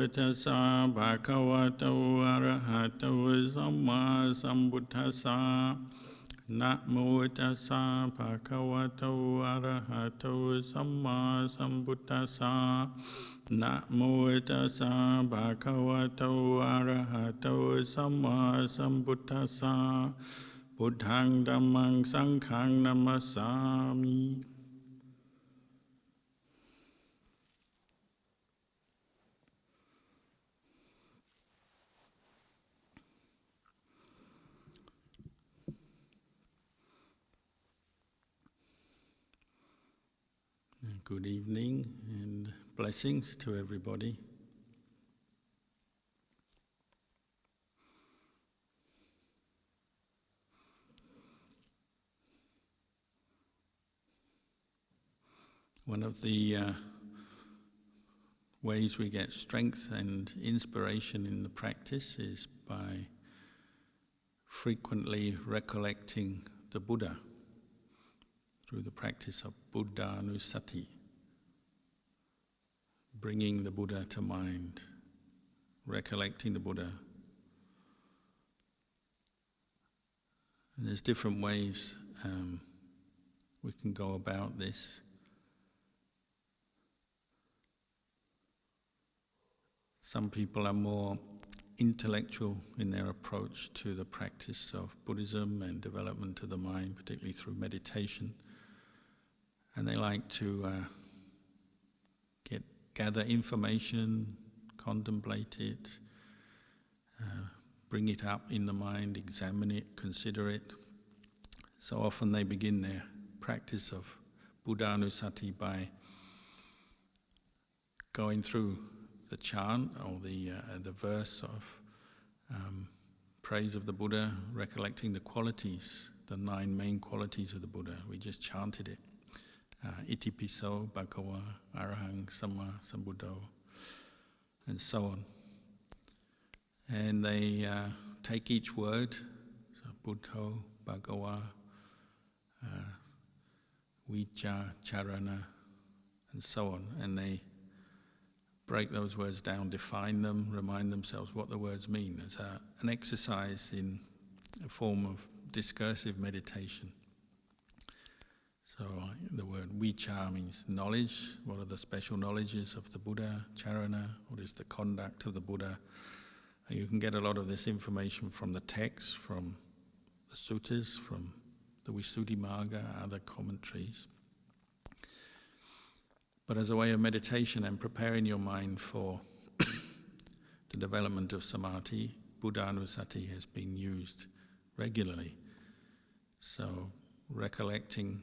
tassa bhagavato arahato samma sambuddhassa. Namo tassa bhagavato arahato samma sambuddhassa. Namo tassa bhagavato arahato samma sambuddhassa. Buddhang dhammang sanghang namasami. Good evening and blessings to everybody. One of the ways we get strength and inspiration in the practice is by frequently recollecting the Buddha through the practice of Buddhanusati, bringing the Buddha to mind, recollecting the Buddha. And there's different ways we can go about this. Some people are more intellectual in their approach to the practice of Buddhism and development of the mind, particularly through meditation. And they like to gather information, contemplate it, bring it up in the mind, examine it, consider it. So often they begin their practice of Buddhanusati by going through the chant or the verse of praise of the Buddha, recollecting the qualities, the 9 main qualities of the Buddha. We just chanted it. Itipiso, Bhagava, Arahang, Samma, Sambuddho, and so on. And they take each word, so Buddho, Bhagava, Vicca, Charana, and so on, and they break those words down, define them, remind themselves what the words mean as an exercise in a form of discursive meditation. So the word Vicca means knowledge. What are the special knowledges of the Buddha? Charana, what is the conduct of the Buddha? And you can get a lot of this information from the text, from the suttas, from the Visuddhimagga, other commentaries. But as a way of meditation and preparing your mind for the development of samadhi, Buddhanusati has been used regularly. So recollecting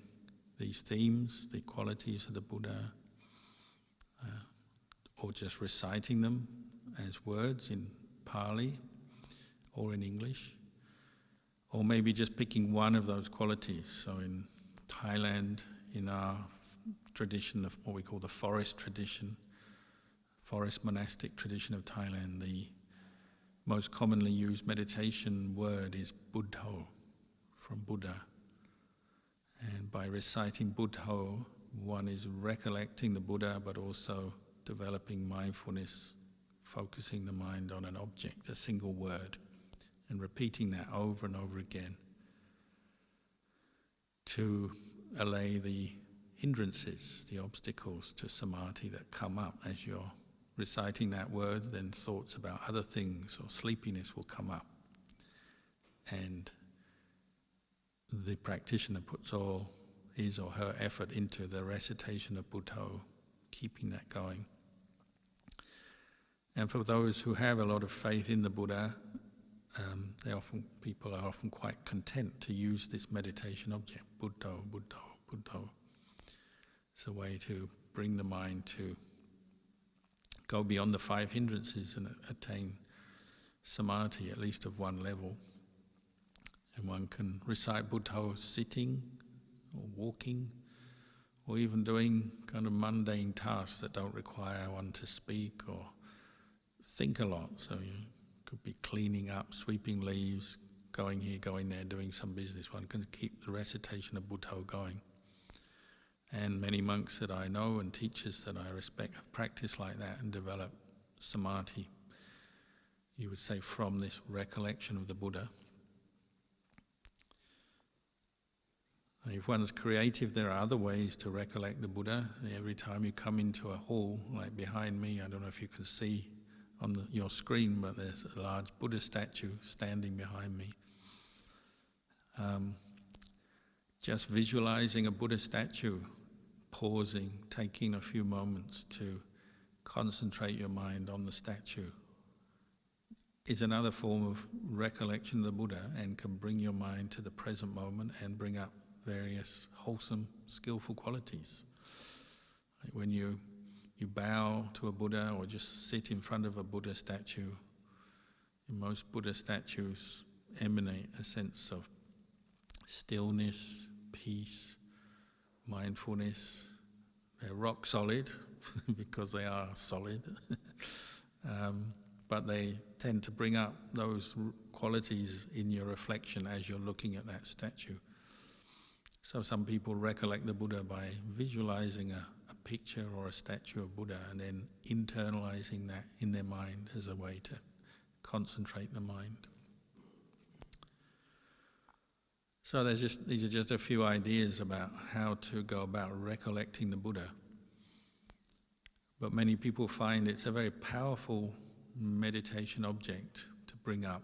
these themes, the qualities of the Buddha, or just reciting them as words in Pali or in English, or maybe just picking one of those qualities. So in Thailand, in our tradition of what we call the forest tradition, forest monastic tradition of Thailand, the most commonly used meditation word is Buddho, from Buddha. And by reciting Buddho, one is recollecting the Buddha, but also developing mindfulness, focusing the mind on an object, a single word, and repeating that over and over again to allay the hindrances, the obstacles to samadhi that come up as you're reciting that word. Then thoughts about other things or sleepiness will come up. And the practitioner puts all his or her effort into the recitation of Buddho, keeping that going. And for those who have a lot of faith in the Buddha, people are often quite content to use this meditation object, Buddho, Buddho, Buddho. It's a way to bring the mind to go beyond the 5 hindrances and attain samadhi, at least of one level. And one can recite Buddho sitting or walking, or even doing kind of mundane tasks that don't require one to speak or think a lot. So you could be cleaning up, sweeping leaves, going here, going there, doing some business. One can keep the recitation of Buddho going. And many monks that I know and teachers that I respect have practiced like that and developed samadhi. You would say from this recollection of the Buddha. If one's creative, there are other ways to recollect the Buddha. Every time you come into a hall, like behind me, I don't know if you can see on your screen, but there's a large Buddha statue standing behind me. Just visualizing a Buddha statue, pausing, taking a few moments to concentrate your mind on the statue is another form of recollection of the Buddha and can bring your mind to the present moment and bring up various wholesome, skillful qualities. Like when you bow to a Buddha or just sit in front of a Buddha statue, most Buddha statues emanate a sense of stillness, peace, mindfulness. They're rock solid because they are solid, but they tend to bring up those qualities in your reflection as you're looking at that statue. So some people recollect the Buddha by visualizing a picture or a statue of Buddha and then internalizing that in their mind as a way to concentrate the mind. So these are just a few ideas about how to go about recollecting the Buddha. But many people find it's a very powerful meditation object to bring up,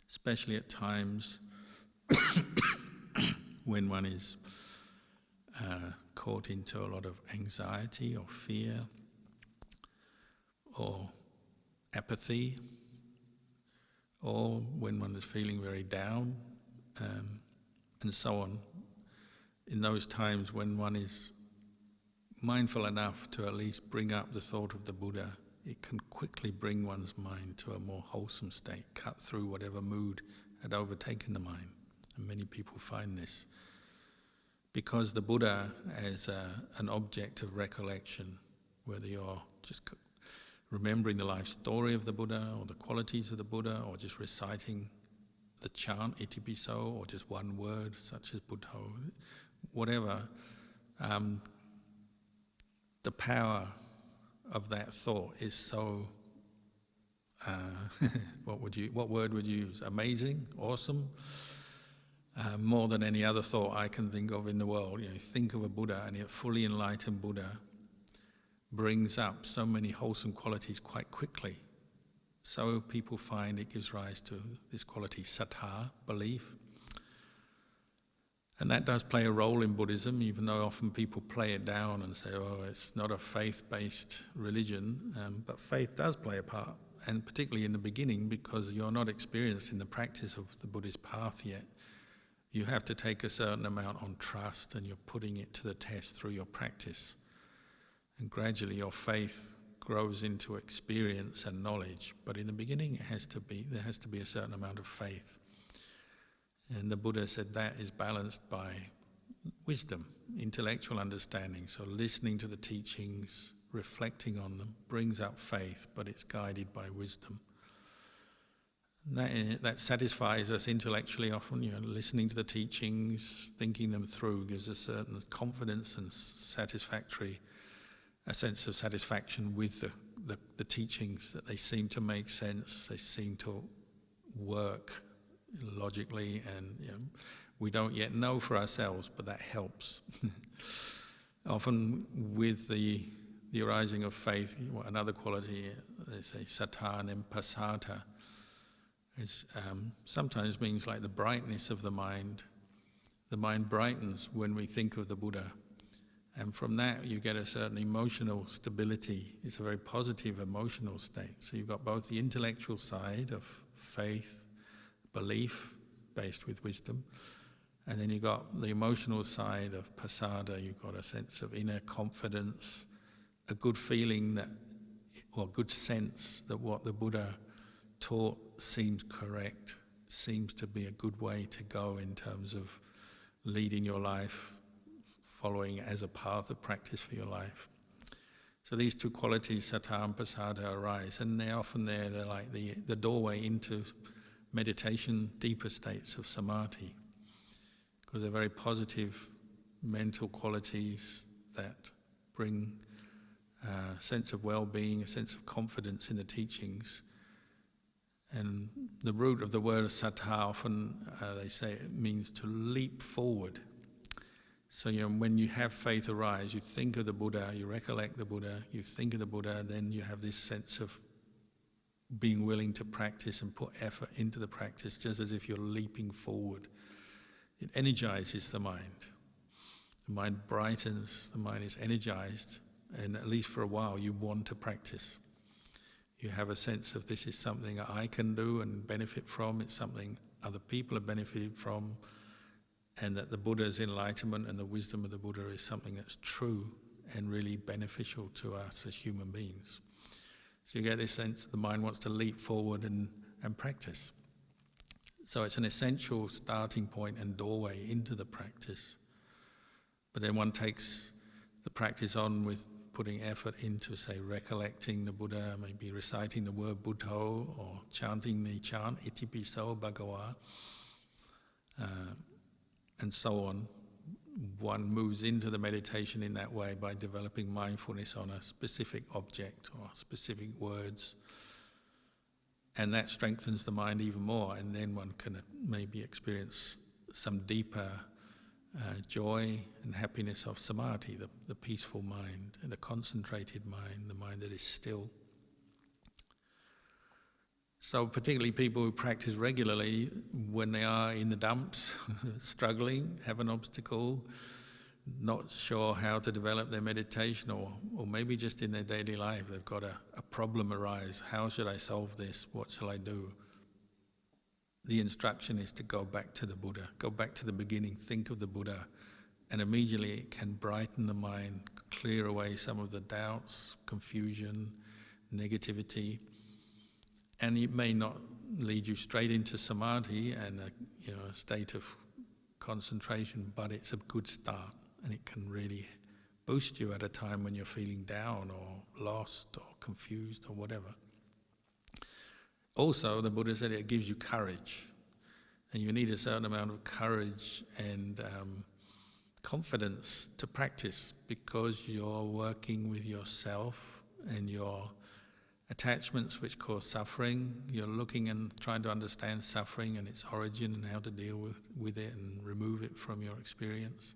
especially at times when one is caught into a lot of anxiety or fear or apathy, or when one is feeling very down, and so on. In those times when one is mindful enough to at least bring up the thought of the Buddha, it can quickly bring one's mind to a more wholesome state, cut through whatever mood had overtaken the mind. And many people find this. Because the Buddha as an object of recollection, whether you're just remembering the life story of the Buddha or the qualities of the Buddha or just reciting the chant, itipiso, or just one word such as Buddha, whatever, the power of that thought is so, what word would you use? Amazing? Awesome? More than any other thought I can think of in the world. Think of a Buddha, and a fully enlightened Buddha brings up so many wholesome qualities quite quickly. So people find it gives rise to this quality, saddha, belief. And that does play a role in Buddhism, even though often people play it down and say, oh, it's not a faith-based religion, but faith does play a part, and particularly in the beginning, because you're not experienced in the practice of the Buddhist path yet. You have to take a certain amount on trust, and you're putting it to the test through your practice. And gradually your faith grows into experience and knowledge, but in the beginning there has to be a certain amount of faith. And the Buddha said that is balanced by wisdom, intellectual understanding. So listening to the teachings, reflecting on them, brings up faith, but it's guided by wisdom. That satisfies us intellectually often. Listening to the teachings, thinking them through gives a certain confidence and a sense of satisfaction with the teachings, that they seem to make sense, they seem to work logically, and we don't yet know for ourselves, but that helps. Often with the arising of faith, another quality, they say saddha and then pasada, sometimes means like the brightness of the mind. The mind brightens when we think of the Buddha. And from that you get a certain emotional stability. It's a very positive emotional state. So you've got both the intellectual side of faith, belief, based with wisdom, and then you've got the emotional side of pasada. You've got a sense of inner confidence, a good feeling or good sense that what the Buddha taught seems correct, seems to be a good way to go in terms of leading your life, following as a path of practice for your life. So these two qualities, saddha and pasada, arise, and they're often there. They're like the doorway into meditation, deeper states of samadhi, because they're very positive mental qualities that bring sense of well-being, a sense of confidence in the teachings. And the root of the word sattha, often they say it means to leap forward. So when you have faith arise, you think of the Buddha, you recollect the Buddha, you think of the Buddha, then you have this sense of being willing to practice and put effort into the practice, just as if you're leaping forward. It energizes the mind. The mind brightens, the mind is energized, and at least for a while you want to practice. You have a sense of this is something I can do and benefit from, it's something other people have benefited from, and that the Buddha's enlightenment and the wisdom of the Buddha is something that's true and really beneficial to us as human beings. So you get this sense the mind wants to leap forward and practice. So it's an essential starting point and doorway into the practice. But then one takes the practice on with putting effort into, say, recollecting the Buddha, maybe reciting the word Buddho, or chanting the chant, Itipiso Bhagava, and so on. One moves into the meditation in that way by developing mindfulness on a specific object or specific words. And that strengthens the mind even more, and then one can maybe experience some deeper joy and happiness of samadhi, the peaceful mind, and the concentrated mind, the mind that is still. So particularly people who practice regularly, when they are in the dumps, struggling, have an obstacle, not sure how to develop their meditation, or maybe just in their daily life they've got a problem arise. How should I solve this? What shall I do? The instruction is to go back to the Buddha, go back to the beginning, think of the Buddha, and immediately it can brighten the mind, clear away some of the doubts, confusion, negativity. And it may not lead you straight into samadhi and a state of concentration, but it's a good start, and it can really boost you at a time when you're feeling down or lost or confused or whatever. Also, the Buddha said it gives you courage, and you need a certain amount of courage and confidence to practice, because you're working with yourself and your attachments which cause suffering. You're looking and trying to understand suffering and its origin and how to deal with it and remove it from your experience.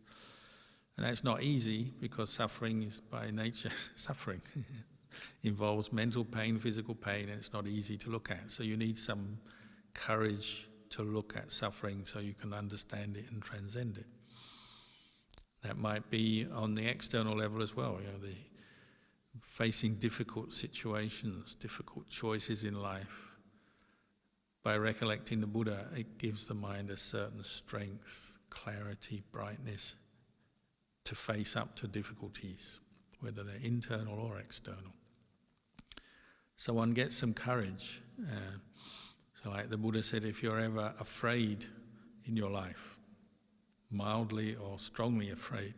And that's not easy, because suffering is by nature suffering. Involves mental pain, physical pain, and it's not easy to look at. So you need some courage to look at suffering so you can understand it and transcend it. That might be on the external level as well, the facing difficult situations, difficult choices in life. By recollecting the Buddha, it gives the mind a certain strength, clarity, brightness to face up to difficulties, whether they're internal or external. So one gets some courage. So like the Buddha said, if you're ever afraid in your life, mildly or strongly afraid,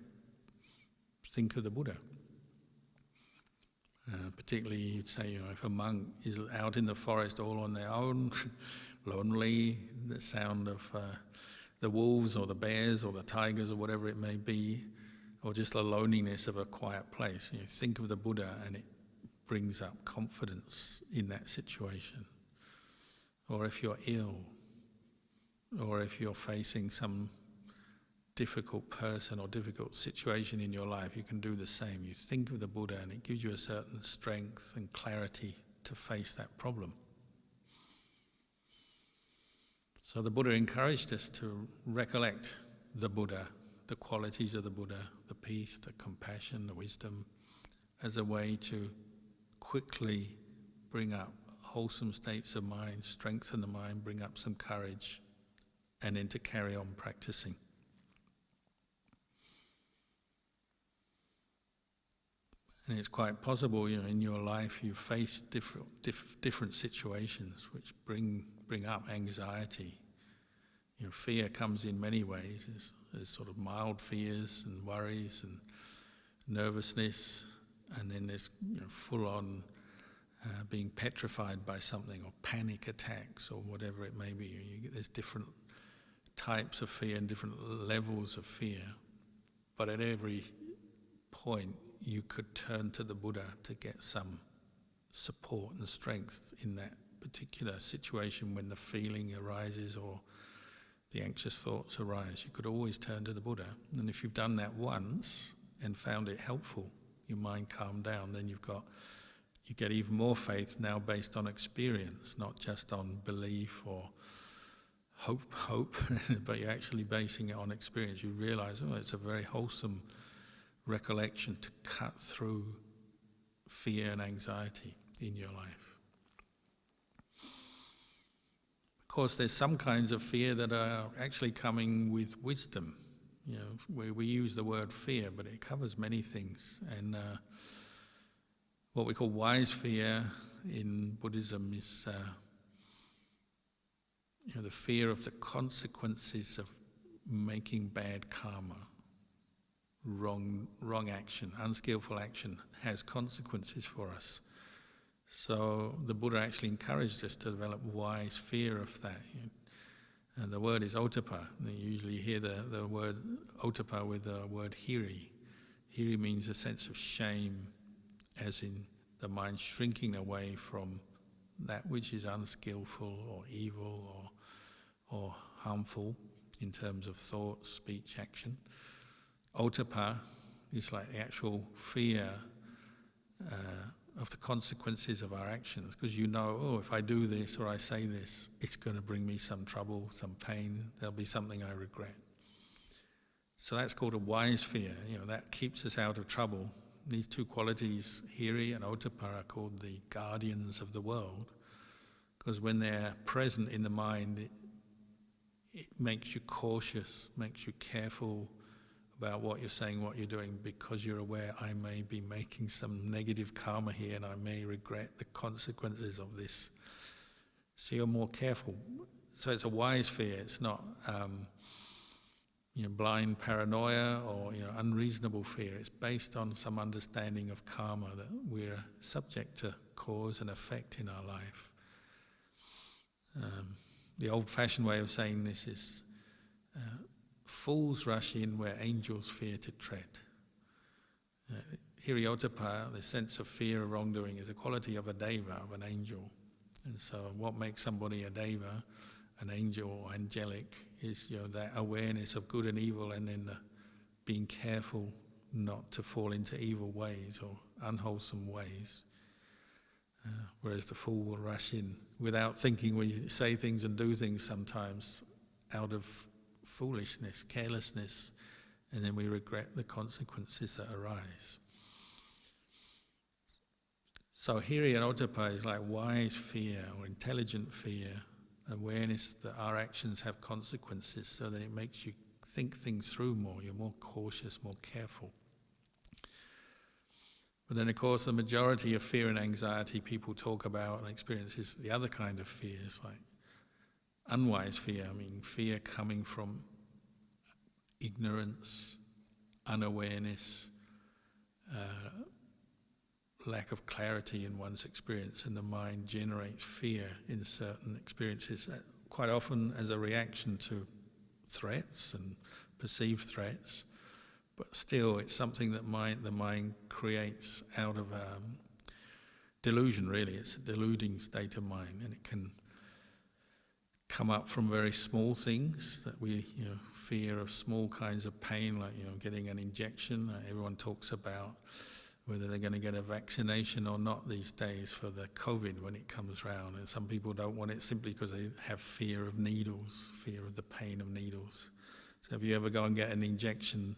think of the Buddha. Particularly, you'd say, if a monk is out in the forest all on their own, lonely, the sound of the wolves or the bears or the tigers or whatever it may be, or just the loneliness of a quiet place. Think of the Buddha, and it brings up confidence in that situation. Or if you're ill, or if you're facing some difficult person or difficult situation in your life, you can do the same. You think of the Buddha, and it gives you a certain strength and clarity to face that problem. So the Buddha encouraged us to recollect the Buddha, the qualities of the Buddha, the peace, the compassion, the wisdom, as a way to quickly bring up wholesome states of mind, strengthen the mind, bring up some courage, and then to carry on practicing. And it's quite possible, in your life you face different situations which bring up anxiety. Fear comes in many ways. There's sort of mild fears and worries and nervousness, and then there's full-on being petrified by something, or panic attacks, or whatever it may be. There's different types of fear and different levels of fear, but at every point you could turn to the Buddha to get some support and strength in that particular situation when the feeling arises or the anxious thoughts arise. You could always turn to the Buddha. And if you've done that once and found it helpful, your mind calmed down, then you get even more faith now based on experience, not just on belief or hope, but you're actually basing it on experience. You realize, it's a very wholesome recollection to cut through fear and anxiety in your life. Of course, there's some kinds of fear that are actually coming with wisdom. We use the word fear, but it covers many things. And what we call wise fear in Buddhism is the fear of the consequences of making bad karma. Wrong action, unskillful action has consequences for us. So the Buddha actually encouraged us to develop wise fear of that. And the word is ottappa. And you usually hear the word ottappa with the word hiri. Hiri means a sense of shame, as in the mind shrinking away from that which is unskillful or evil or harmful in terms of thought, speech, action. Ottappa is like the actual fear of the consequences of our actions, because if I do this or I say this, it's going to bring me some trouble, some pain, there'll be something I regret. So that's called a wise fear. That keeps us out of trouble. These two qualities, hiri and ottappa, are called the guardians of the world, because when they're present in the mind, it makes you cautious, makes you careful about what you're saying, what you're doing, because you're aware I may be making some negative karma here and I may regret the consequences of this. So you're more careful. So it's a wise fear. It's not blind paranoia or unreasonable fear. It's based on some understanding of karma, that we're subject to cause and effect in our life. The old-fashioned way of saying this is fools rush in where angels fear to tread. Hiri-ottappa, the sense of fear of wrongdoing, is a quality of a deva, of an angel. And so what makes somebody a deva, an angel or angelic, is that awareness of good and evil, and then being careful not to fall into evil ways or unwholesome ways. Whereas the fool will rush in without thinking. We say things and do things sometimes out of foolishness, carelessness, and then we regret the consequences that arise. So hiri and ottappa is like wise fear or intelligent fear, awareness that our actions have consequences, so that it makes you think things through more. You're more cautious, more careful. But then, of course, the majority of fear and anxiety people talk about and experience is the other kind of fears, like unwise fear. Fear coming from ignorance, unawareness, lack of clarity in one's experience, and the mind generates fear in certain experiences, quite often as a reaction to threats and perceived threats. But still, it's something that the mind creates out of delusion, really. It's a deluding state of mind, and it can come up from very small things that we, fear of small kinds of pain, like, getting an injection. Everyone talks about whether they're going to get a vaccination or not these days for the COVID when it comes round. And some people don't want it simply because they have fear of needles, fear of the pain of needles. So if you ever go and get an injection,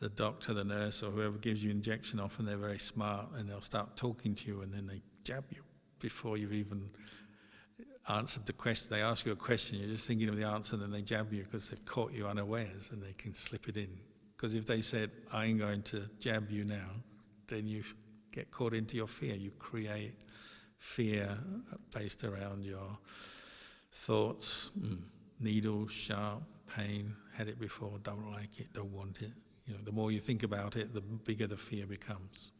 the doctor, the nurse, or whoever gives you an injection, often they're very smart, and they'll start talking to you, and then they jab you before you've even answered the question. They ask you a question, you're just thinking of the answer, and then they jab you because they've caught you unawares, and they can slip it in. Because if they said, I'm going to jab you now, then you get caught into your fear. You create fear based around your thoughts. Needle, sharp, pain, had it before, don't like it, don't want it. The more you think about it, the bigger the fear becomes.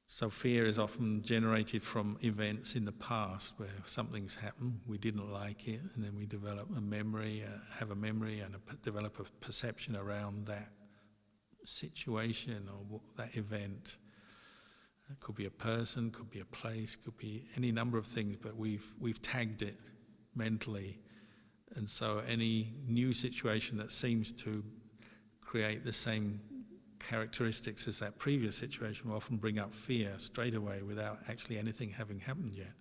So fear is often generated from events in the past where something's happened, we didn't like it, and then we develop a memory, have a memory and develop a perception around that situation or that event. It could be a person, could be a place, could be any number of things, but we've tagged it mentally. And so any new situation that seems to create the same characteristics as that previous situation will often bring up fear straight away without actually anything having happened yet.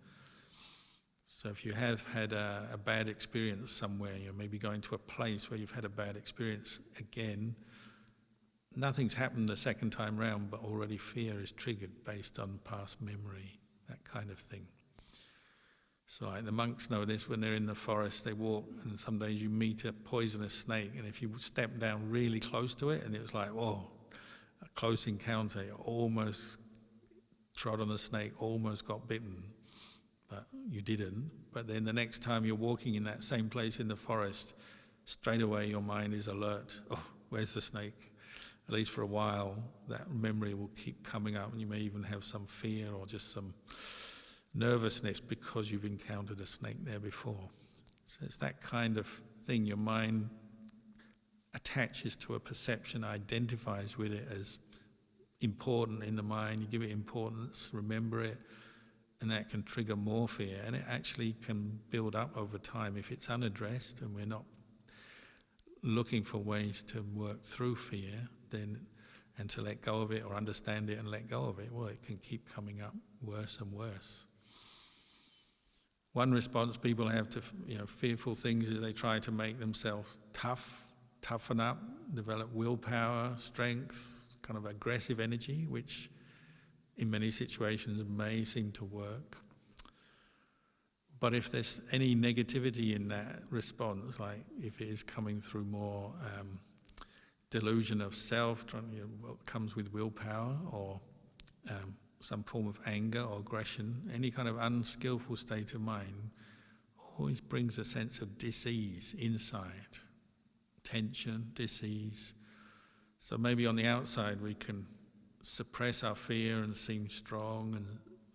So if you have had a bad experience somewhere, you're maybe going to a place where you've had a bad experience again, nothing's happened the second time round, but already fear is triggered based on past memory, that kind of thing. So like the monks know this, when they're in the forest, they walk, and some days you meet a poisonous snake, and if you step down really close to it, and it was like, whoa, a close encounter, you almost trod on the snake, almost got bitten, but you didn't. But then the next time you're walking in that same place in the forest, straight away your mind is alert. Oh, where's the snake? At least for a while, that memory will keep coming up, and you may even have some fear or just some nervousness because you've encountered a snake there before. So it's that kind of thing. Your mind attaches to a perception, identifies with it as important in the mind, you give it importance, remember it, and that can trigger more fear, and it actually can build up over time if it's unaddressed and we're not looking for ways to work through fear, then, and to let go of it or understand it and let go of it, well, it can keep coming up worse and worse. One response people have to fearful things is they try to make themselves toughen up, develop willpower, strength, kind of aggressive energy, which in many situations may seem to work. But if there's any negativity in that response, like if it is coming through more delusion of self, what comes with willpower, or some form of anger or aggression, any kind of unskillful state of mind always brings a sense of dis-ease inside, tension, dis-ease. So maybe on the outside we can suppress our fear and seem strong and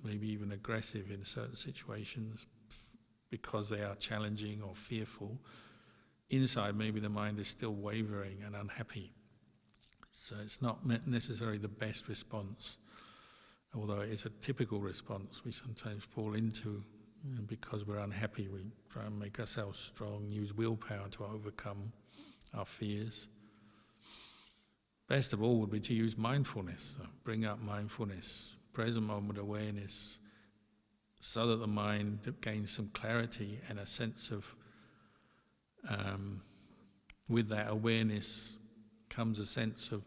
maybe even aggressive in certain situations because they are challenging or fearful. Inside, maybe the mind is still wavering and unhappy. So it's not necessarily the best response, although it is a typical response we sometimes fall into. And because we're unhappy, we try and make ourselves strong, use willpower to overcome our fears. Best of all would be to use mindfulness, so bring up mindfulness, present moment awareness, so that the mind gains some clarity and a sense of, with that awareness comes a sense of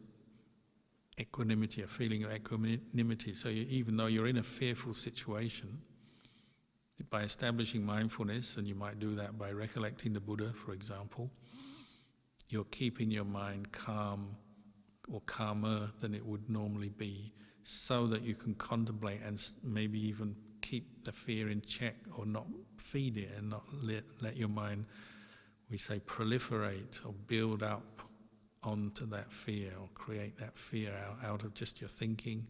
equanimity, a feeling of equanimity. So even though you're in a fearful situation, by establishing mindfulness, and you might do that by recollecting the Buddha, for example, you're keeping your mind calm or calmer than it would normally be, so that you can contemplate and maybe even keep the fear in check, or not feed it and not let your mind, we say, proliferate or build up onto that fear, or create that fear out of just your thinking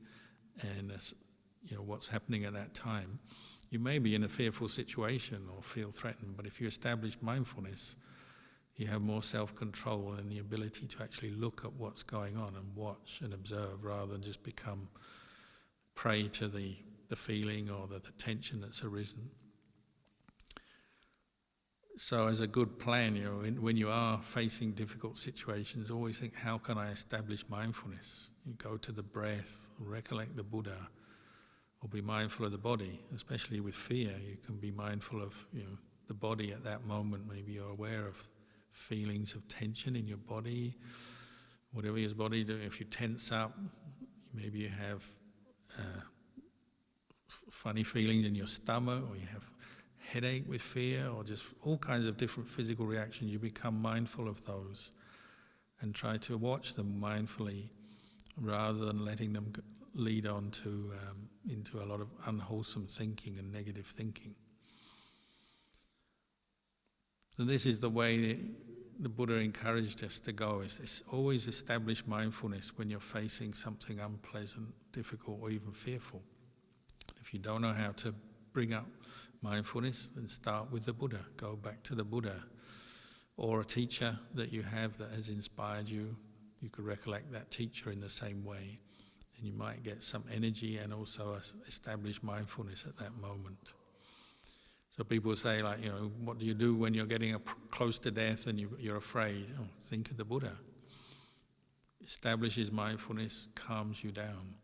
and what's happening at that time. You may be in a fearful situation or feel threatened, but if you establish mindfulness, you have more self-control and the ability to actually look at what's going on and watch and observe, rather than just become prey to the feeling or the tension that's arisen. So as a good plan, when you are facing difficult situations, always think, how can I establish mindfulness? You go to the breath, recollect the Buddha, or be mindful of the body. Especially with fear, you can be mindful of the body at that moment. Maybe you're aware of feelings of tension in your body, whatever your body doing. If you tense up, maybe you have funny feelings in your stomach, or you have headache with fear, or just all kinds of different physical reactions. You become mindful of those and try to watch them mindfully, rather than letting them lead on to into a lot of unwholesome thinking and negative thinking. So this is the way the Buddha encouraged us to go, is always establish mindfulness when you're facing something unpleasant, difficult, or even fearful. If you don't know how to bring up mindfulness, then start with the Buddha. Go back to the Buddha, or a teacher that you have that has inspired you. You could recollect that teacher in the same way, and you might get some energy and also establish mindfulness at that moment. So people say, like, what do you do when you're getting close to death and you're afraid? Oh, think of the Buddha. Establishes mindfulness, calms you down.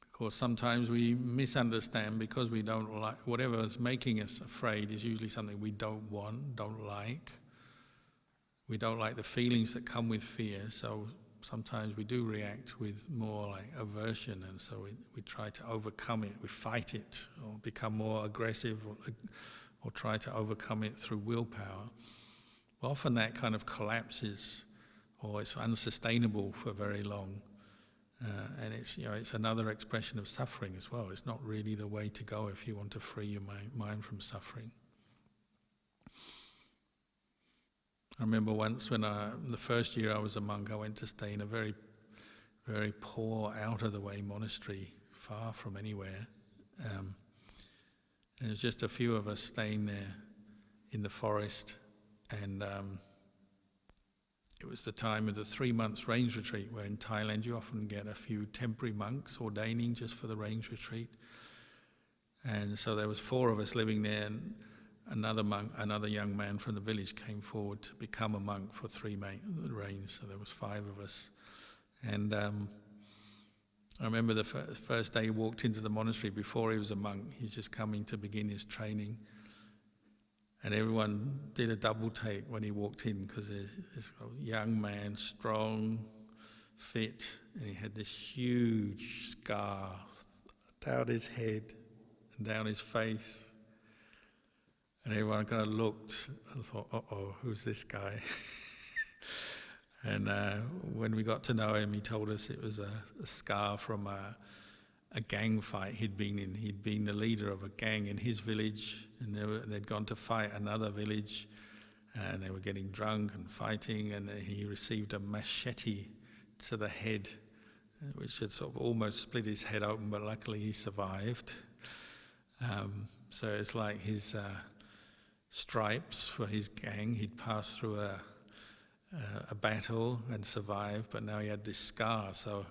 Of course, sometimes we misunderstand because we don't like, whatever is making us afraid is usually something we don't want, don't like. We don't like the feelings that come with fear, so sometimes we do react with more like aversion, and so we try to overcome it, we fight it, or become more aggressive, or try to overcome it through willpower. Often that kind of collapses, or it's unsustainable for very long. And it's another expression of suffering as well. It's not really the way to go if you want to free your mind from suffering. I remember once when the first year I was a monk, I went to stay in a very, very poor, out-of-the-way monastery, far from anywhere. And there was just a few of us staying there in the forest, and it was the time of the 3 months range retreat, where in Thailand you often get a few temporary monks ordaining just for the range retreat. And so there was 4 of us living there, and another young man from the village came forward to become a monk for 3 rains. So there was 5 of us. And I remember the first day he walked into the monastery. Before he was a monk, he's just coming to begin his training. And everyone did a double take when he walked in, because this young man, strong, fit, and he had this huge scar down his head and down his face. And everyone kind of looked and thought, uh-oh, who's this guy? And when we got to know him, he told us it was a scar from a gang fight he'd been in. He'd been the leader of a gang in his village, and they'd gone to fight another village, and they were getting drunk and fighting, and he received a machete to the head, which had sort of almost split his head open, but luckily he survived. So it's like his stripes for his gang. He'd passed through a battle and survived, but now he had this scar. So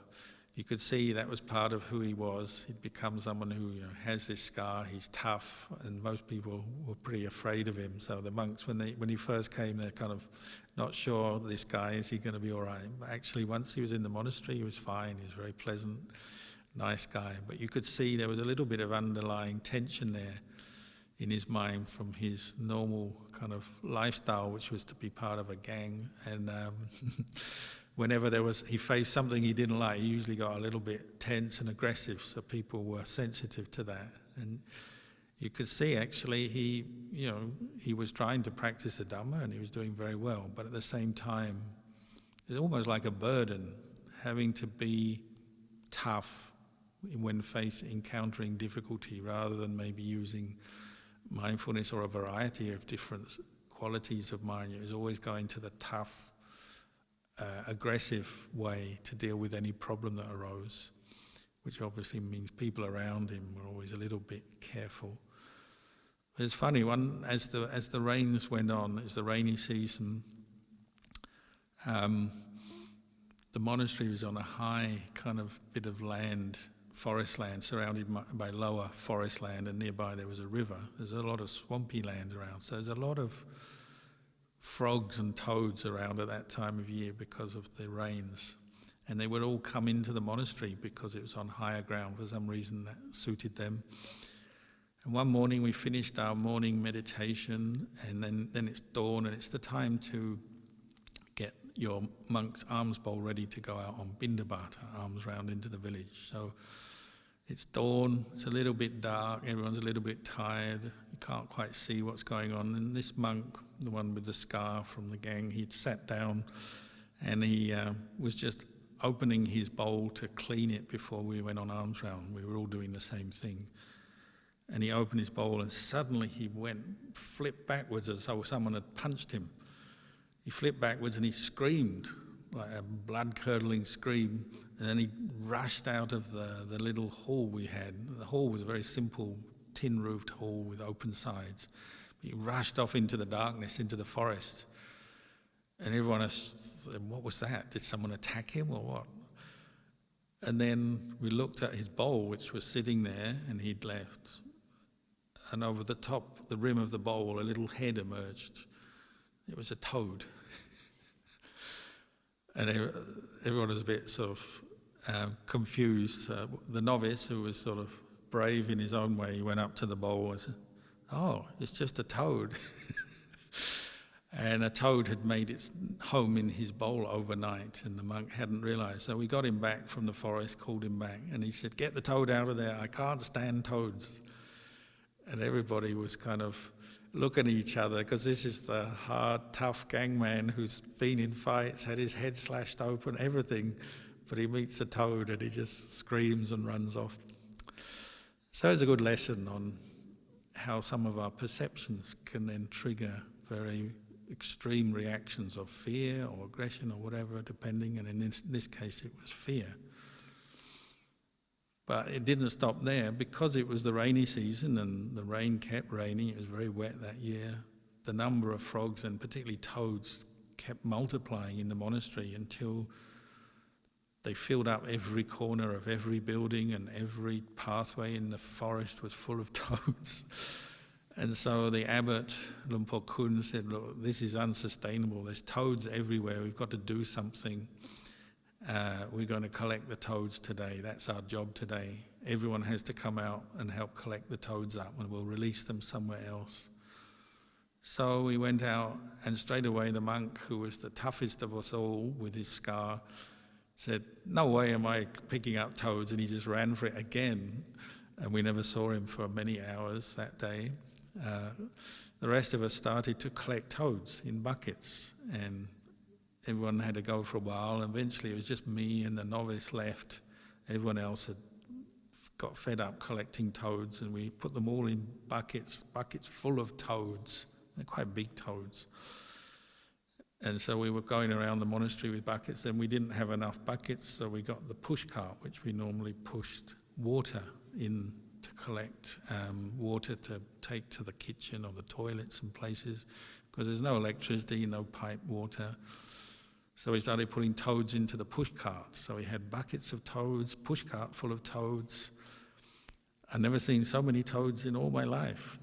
you could see that was part of who he was. He'd become someone who has this scar. He's tough, and most people were pretty afraid of him. So the monks, when he first came, they're kind of not sure, this guy, is he going to be all right? But actually, once he was in the monastery, he was fine. He was very pleasant, nice guy. But you could see there was a little bit of underlying tension there in his mind from his normal kind of lifestyle, which was to be part of a gang. And whenever he faced something he didn't like, he usually got a little bit tense and aggressive, so people were sensitive to that. And you could see actually he was trying to practice the Dhamma, and he was doing very well, but at the same time, it's almost like a burden, having to be tough when encountering difficulty, rather than maybe using mindfulness or a variety of different qualities of mind. It was always going to the tough, aggressive way to deal with any problem that arose, which obviously means people around him were always a little bit careful. But it's funny, as the rains went on, it was the rainy season, the monastery was on a high kind of bit of land, forest land, surrounded by lower forest land, and nearby there was a river. There's a lot of swampy land around, so there's a lot of frogs and toads around at that time of year because of the rains. And they would all come into the monastery because it was on higher ground. For some reason that suited them. And one morning we finished our morning meditation, and then it's dawn, and it's the time to get your monk's alms bowl ready to go out on bindabata, alms round into the village. So it's dawn, it's a little bit dark, everyone's a little bit tired, you can't quite see what's going on. And this monk, the one with the scar from the gang, he'd sat down and he was just opening his bowl to clean it before we went on alms round. We were all doing the same thing. And he opened his bowl, and suddenly he flipped backwards as though someone had punched him. He flipped backwards and he screamed, like a blood-curdling scream, and then he rushed out of the little hall we had. The hall was a very simple tin-roofed hall with open sides, He rushed off into the darkness, into the forest. And everyone said, what was that? Did someone attack him or what? And then we looked at his bowl, which was sitting there, and he'd left. And over the top, the rim of the bowl, a little head emerged. It was a toad. And everyone was a bit sort of confused. The novice, who was sort of brave in his own way, he went up to the bowl and said, oh, it's just a toad. And a toad had made its home in his bowl overnight, and the monk hadn't realized. So we got him back from the forest, called him back, and he said, get the toad out of there, I can't stand toads. And everybody was kind of looking at each other, because this is the hard, tough gangman who's been in fights, had his head slashed open, everything, but he meets a toad and he just screams and runs off. So it's a good lesson on how some of our perceptions can then trigger very extreme reactions of fear or aggression or whatever, depending, and in this case it was fear. But it didn't stop there. Because it was the rainy season and the rain kept raining, it was very wet that year, the number of frogs and particularly toads kept multiplying in the monastery until they filled up every corner of every building, and every pathway in the forest was full of toads. And so the abbot, Lumpur Kun, said, look, this is unsustainable. There's toads everywhere. We've got to do something. We're going to collect the toads today. That's our job today. Everyone has to come out and help collect the toads up, and we'll release them somewhere else. So we went out, and straight away the monk, who was the toughest of us all with his scar, said, no way am I picking up toads, and he just ran for it again. And we never saw him for many hours that day. The rest of us started to collect toads in buckets, and everyone had to go for a while. Eventually it was just me and the novice left. Everyone else had got fed up collecting toads, and we put them all in buckets full of toads. They're quite big toads. And so we were going around the monastery with buckets, and we didn't have enough buckets, so we got the push cart, which we normally pushed water in to collect water to take to the kitchen or the toilets and places, because there's no electricity, no pipe water. So we started putting toads into the push cart. So we had buckets of toads, push cart full of toads. I've never seen so many toads in all my life.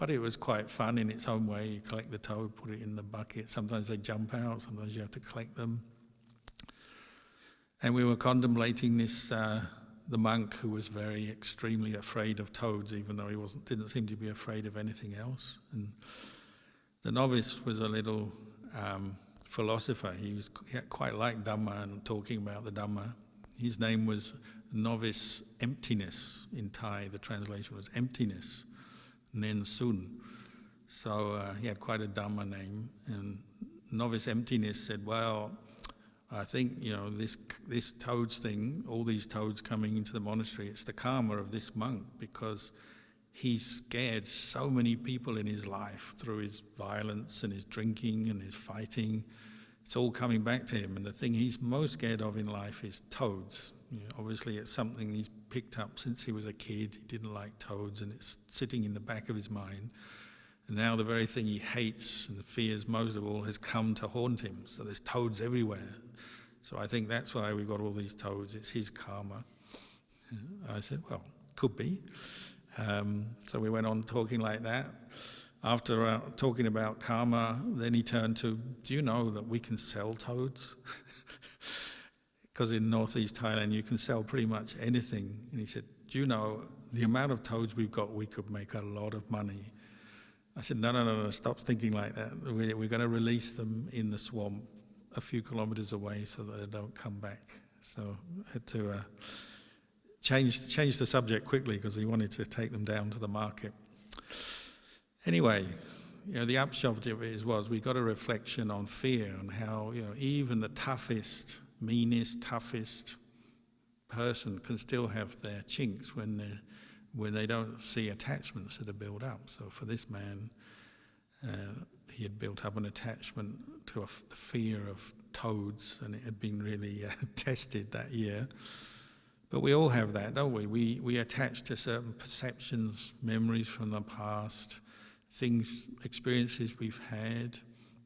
But it was quite fun in its own way. You collect the toad, put it in the bucket. Sometimes they jump out, sometimes you have to collect them. And we were contemplating this, the monk, who was very extremely afraid of toads, even though he didn't seem to be afraid of anything else. And the novice was a little philosopher. He quite liked Dhamma and talking about the Dhamma. His name was Novice Emptiness in Thai. The translation was emptiness, Nen Sun. So he had quite a Dhamma name. And Novice Emptiness said, well, I think, this toads thing, all these toads coming into the monastery, it's the karma of this monk, because he's scared so many people in his life through his violence and his drinking and his fighting. It's all coming back to him, and the thing he's most scared of in life is toads. Obviously it's something he's picked up since he was a kid. He didn't like toads, and it's sitting in the back of his mind. And now the very thing he hates and fears most of all has come to haunt him. So there's toads everywhere. So I think that's why we've got all these toads. It's his karma. I said, well, could be. So we went on talking like that. After talking about karma, then he turned to, do you know that we can sell toads? Because in northeast Thailand you can sell pretty much anything. And he said, do you know the amount of toads we've got, we could make a lot of money. I said, no, stop thinking like that. We're going to release them in the swamp a few kilometres away so that they don't come back. So I had to change the subject quickly, because he wanted to take them down to the market. Anyway, the upshot of it was we got a reflection on fear, and how even the toughest, meanest, toughest person can still have their chinks when they don't see attachments that are built up. So for this man, he had built up an attachment to the fear of toads, and it had been really tested that year. But we all have that, don't we? We attach to certain perceptions, memories from the past, things, experiences we've had,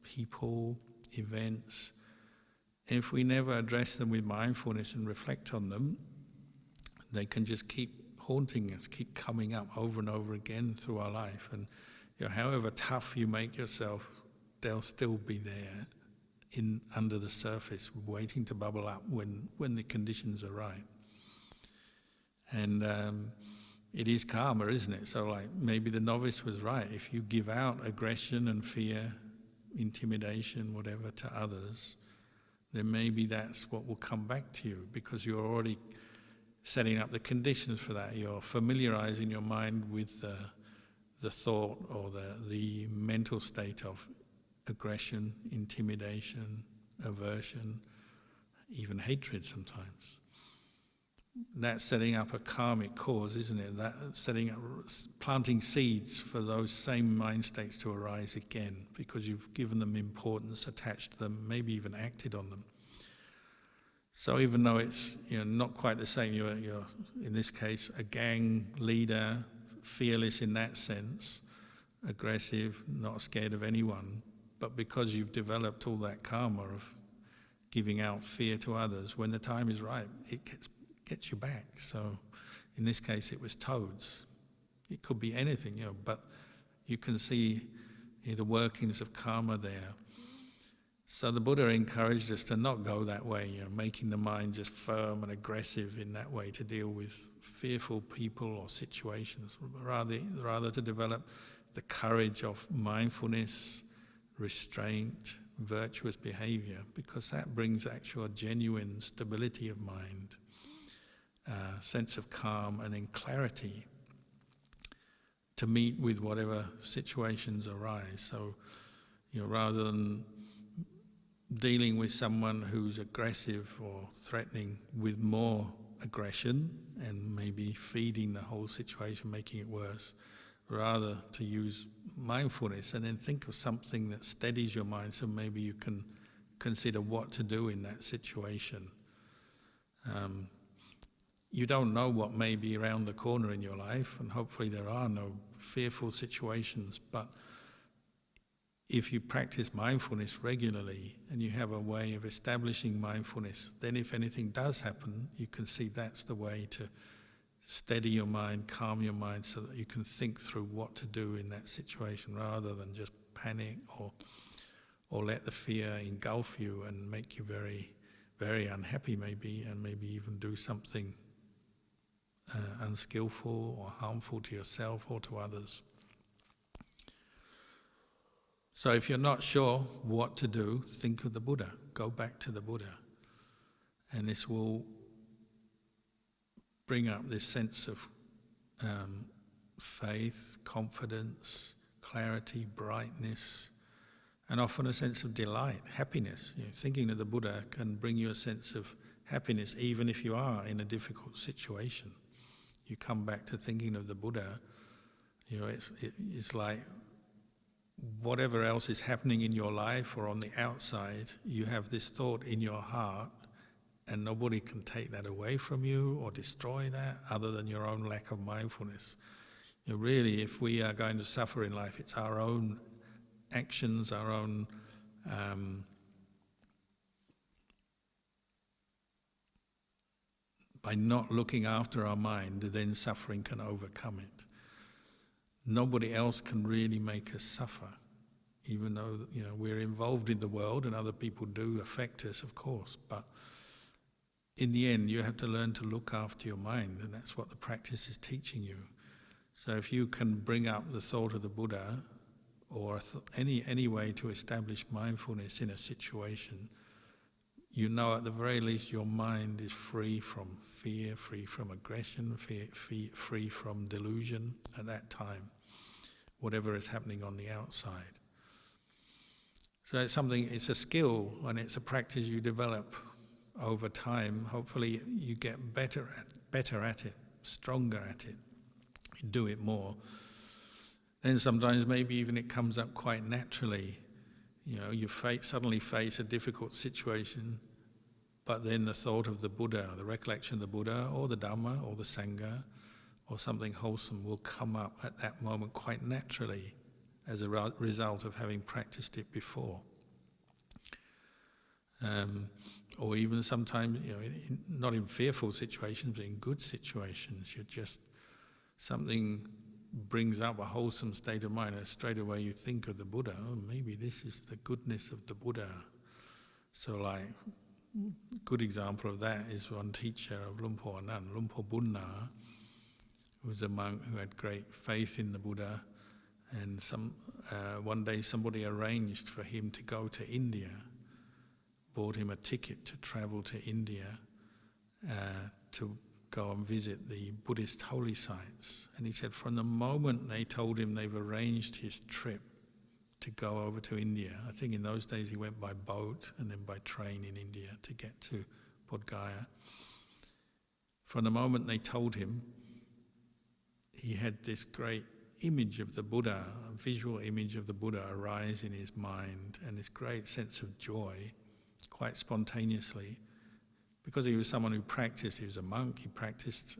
people, events. If we never address them with mindfulness and reflect on them, they can just keep haunting us, keep coming up over and over again through our life. And however tough you make yourself, they'll still be there under the surface, waiting to bubble up when the conditions are right. And it is karma, isn't it? So like maybe the novice was right. If you give out aggression and fear, intimidation, whatever, to others, then maybe that's what will come back to you, because you're already setting up the conditions for that. You're familiarizing your mind with the thought or the mental state of aggression, intimidation, aversion, even hatred sometimes. That's setting up a karmic cause, isn't it? That setting up, planting seeds for those same mind states to arise again, because you've given them importance, attached to them, maybe even acted on them. So even though it's not quite the same, you're in this case a gang leader, fearless in that sense, aggressive, not scared of anyone, but because you've developed all that karma of giving out fear to others, when the time is right, it gets you back. So in this case it was toads. It could be anything, but you can see the workings of karma there. So the Buddha encouraged us to not go that way, making the mind just firm and aggressive in that way to deal with fearful people or situations, rather to develop the courage of mindfulness, restraint, virtuous behavior, because that brings actual genuine stability of mind, sense of calm, and then clarity to meet with whatever situations arise. So, rather than dealing with someone who's aggressive or threatening with more aggression and maybe feeding the whole situation, making it worse, rather to use mindfulness and then think of something that steadies your mind, so maybe you can consider what to do in that situation. You don't know what may be around the corner in your life, and hopefully there are no fearful situations, but if you practice mindfulness regularly and you have a way of establishing mindfulness, then if anything does happen, you can see that's the way to steady your mind, calm your mind, so that you can think through what to do in that situation, rather than just panic or let the fear engulf you and make you very, very unhappy maybe, and maybe even do something unskillful or harmful to yourself or to others. So if you're not sure what to do, think of the Buddha. Go back to the Buddha. And this will bring up this sense of faith, confidence, clarity, brightness, and often a sense of delight, happiness. Thinking of the Buddha can bring you a sense of happiness even if you are in a difficult situation. You come back to thinking of the Buddha, it's like whatever else is happening in your life or on the outside, you have this thought in your heart, and nobody can take that away from you or destroy that other than your own lack of mindfulness. Really, if we are going to suffer in life, it's our own actions, our own by not looking after our mind, then suffering can overcome it. Nobody else can really make us suffer, even though we're involved in the world and other people do affect us, of course. But in the end, you have to learn to look after your mind, and that's what the practice is teaching you. So if you can bring up the thought of the Buddha, or any way to establish mindfulness in a situation, at the very least your mind is free from fear, free from aggression, free from delusion at that time, whatever is happening on the outside. So it's a skill, and it's a practice you develop over time. Hopefully you get better at it, stronger at it, you do it more. Then sometimes maybe even it comes up quite naturally. You suddenly face a difficult situation, but then the thought of the Buddha, the recollection of the Buddha, or the Dhamma, or the Sangha, or something wholesome will come up at that moment quite naturally, as a result of having practiced it before. Or even sometimes, not in fearful situations, but in good situations, something brings up a wholesome state of mind, and straight away you think of the Buddha. Oh, maybe this is the goodness of the Buddha. So, like, good example of that is one teacher of Luang Por Anan, Luang Por Bunna, who was a monk who had great faith in the Buddha. And one day somebody arranged for him to go to India, bought him a ticket to travel to India to go and visit the Buddhist holy sites. And he said from the moment they told him they've arranged his trip to go over to India, I think in those days he went by boat and then by train in India to get to Bodh Gaya. From the moment they told him, he had this great image of the Buddha, a visual image of the Buddha arise in his mind, and this great sense of joy, quite spontaneously, because he was someone who practiced. He was a monk. He practiced,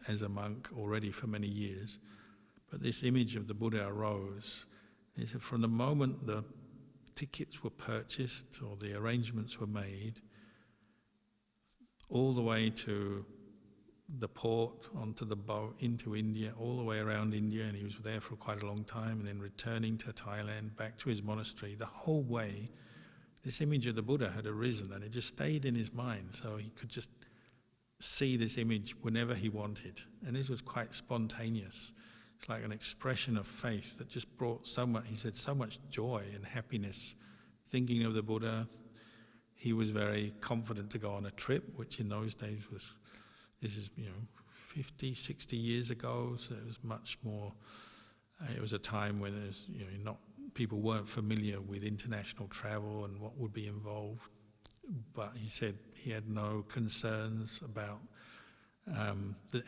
as a monk already for many years. But this image of the Buddha arose. He said, from the moment the tickets were purchased or the arrangements were made, all the way to the port, onto the boat, into India, all the way around India, and he was there for quite a long time, and then returning to Thailand, back to his monastery, the whole way, this image of the Buddha had arisen, and it just stayed in his mind, so he could just see this image whenever he wanted. And this was quite spontaneous. It's like an expression of faith that just brought so much, he said, so much joy and happiness. Thinking of the Buddha, he was very confident to go on a trip, which in those days was, this is 50, 60 years ago, so it was much more, it was a time when there's, people weren't familiar with international travel and what would be involved. But he said he had no concerns about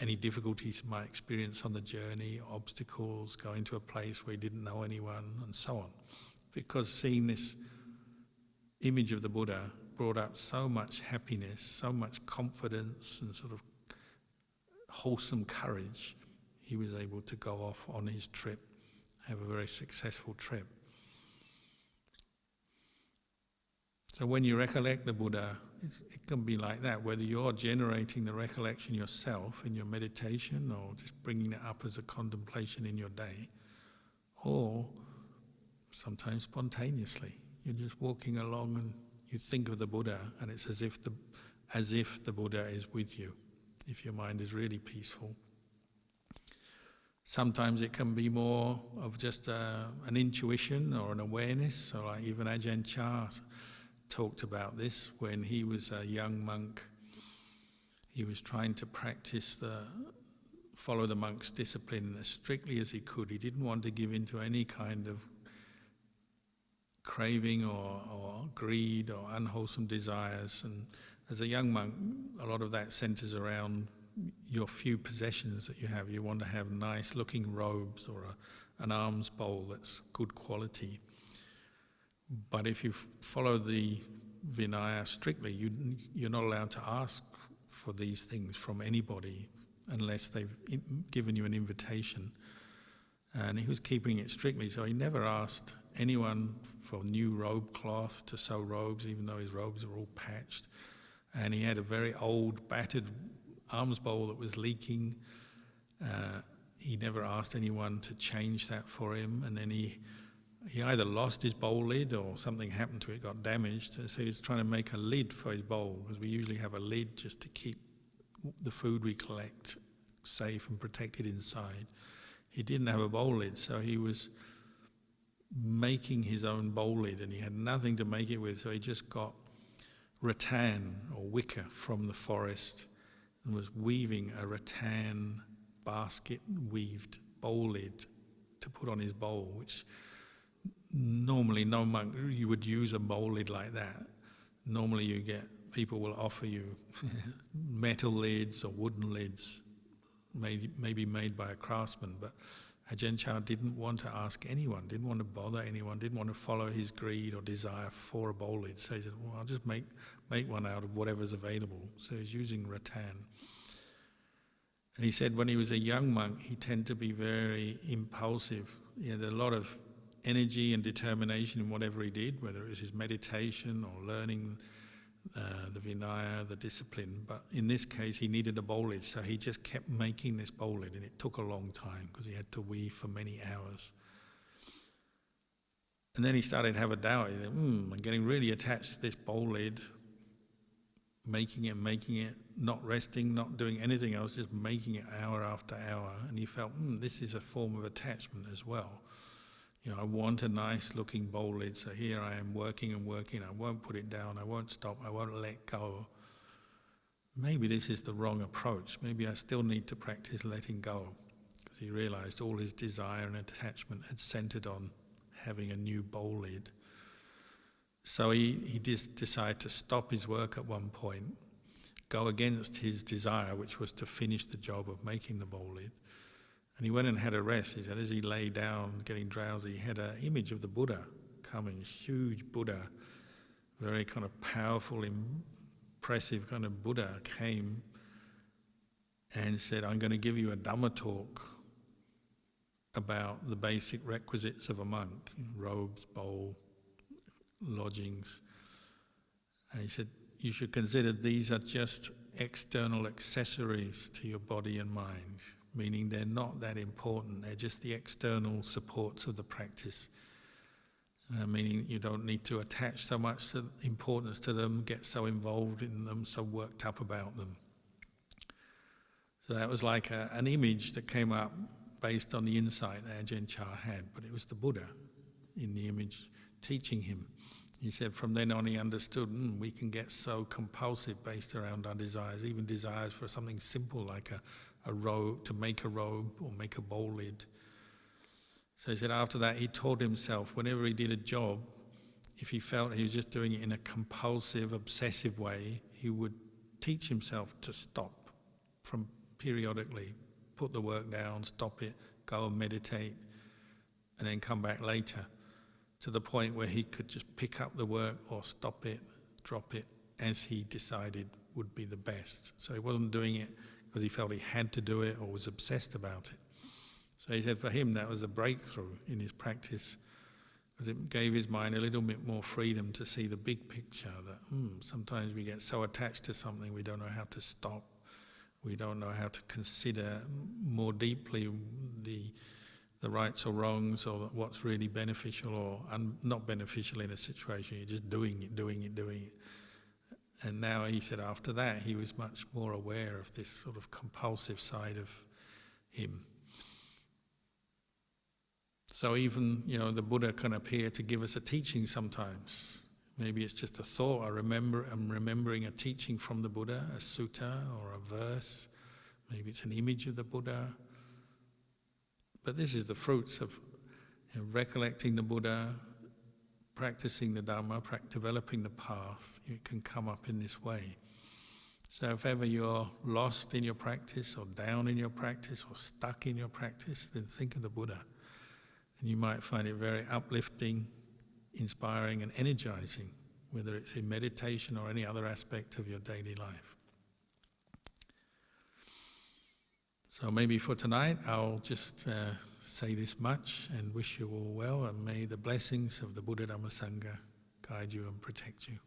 any difficulties he might experience on the journey, obstacles, going to a place where he didn't know anyone, and so on. Because seeing this image of the Buddha brought up so much happiness, so much confidence and sort of wholesome courage, he was able to go off on his trip, have a very successful trip. So when you recollect the Buddha, it can be like that, whether you're generating the recollection yourself in your meditation or just bringing it up as a contemplation in your day, or sometimes spontaneously. You're just walking along and you think of the Buddha, and it's as if the Buddha is with you, if your mind is really peaceful. Sometimes it can be more of just an intuition or an awareness. So like even Ajahn Chah talked about this when he was a young monk. He was trying to follow the monk's discipline as strictly as he could. He didn't want to give in to any kind of craving or greed or unwholesome desires. And as a young monk, a lot of that centers around your few possessions that you have. You want to have nice looking robes or an alms bowl that's good quality. But if you follow the Vinaya strictly, you're not allowed to ask for these things from anybody unless they've given you an invitation. And he was keeping it strictly, so he never asked anyone for new robe cloth to sew robes, even though his robes were all patched. And he had a very old, battered alms bowl that was leaking. He never asked anyone to change that for him, and then he either lost his bowl lid or something happened to it, got damaged, so he's trying to make a lid for his bowl, because we usually have a lid just to keep the food we collect safe and protected inside. He didn't have a bowl lid, so he was making his own bowl lid, and he had nothing to make it with, so he just got rattan or wicker from the forest and was weaving a rattan basket weaved bowl lid to put on his bowl, which normally no monk, you would use a bowl lid like that. Normally people will offer you metal lids or wooden lids, maybe made by a craftsman, but Ajahn Chah didn't want to ask anyone, didn't want to bother anyone, didn't want to follow his greed or desire for a bowl lid. So he said, well, I'll just make one out of whatever's available. So he's using rattan. And he said when he was a young monk, he tended to be very impulsive. He had a lot of energy and determination in whatever he did, whether it was his meditation or learning the Vinaya, the discipline. But in this case, he needed a bowl lid, so he just kept making this bowl lid, and it took a long time because he had to weave for many hours. And then he started to have a doubt. He said, I'm getting really attached to this bowl lid, making it, not resting, not doing anything else, just making it hour after hour. And he felt, this is a form of attachment as well. I want a nice looking bowl lid, so here I am working and working. I won't put it down, I won't stop, I won't let go. Maybe this is the wrong approach. Maybe I still need to practice letting go. Because he realized all his desire and attachment had centered on having a new bowl lid. So he decided to stop his work at one point, go against his desire, which was to finish the job of making the bowl lid. And he went and had a rest. He said as he lay down, getting drowsy, he had an image of the Buddha coming, a huge Buddha, very kind of powerful, impressive kind of Buddha came and said, I'm going to give you a Dhamma talk about the basic requisites of a monk, robes, bowl, lodgings. And he said, you should consider these are just external accessories to your body and mind, meaning they're not that important, they're just the external supports of the practice. Meaning you don't need to attach so much importance to them, get so involved in them, so worked up about them. So that was like an image that came up based on the insight that Ajahn Chah had, but it was the Buddha in the image teaching him. He said from then on he understood, we can get so compulsive based around our desires, even desires for something simple like a robe, to make a robe or make a bowl lid. So he said after that he taught himself whenever he did a job, if he felt he was just doing it in a compulsive, obsessive way, he would teach himself to stop from periodically, put the work down, stop it, go and meditate, and then come back later, to the point where he could just pick up the work or stop it, drop it, as he decided would be the best. So he wasn't doing it because he felt he had to do it or was obsessed about it. So he said for him that was a breakthrough in his practice, because it gave his mind a little bit more freedom to see the big picture, that sometimes we get so attached to something we don't know how to stop, we don't know how to consider more deeply the rights or wrongs, or what's really beneficial or not beneficial in a situation. You're just doing it. And now he said after that he was much more aware of this sort of compulsive side of him. So even, the Buddha can appear to give us a teaching sometimes. Maybe it's just a thought. I'm remembering a teaching from the Buddha, a sutta or a verse. Maybe it's an image of the Buddha. But this is the fruits of recollecting the Buddha, practicing the Dhamma, developing the path. It can come up in this way. So if ever you're lost in your practice or down in your practice or stuck in your practice, then think of the Buddha. And you might find it very uplifting, inspiring and energizing, whether it's in meditation or any other aspect of your daily life. So maybe for tonight I'll just say this much and wish you all well, and may the blessings of the Buddha Dhamma Sangha guide you and protect you.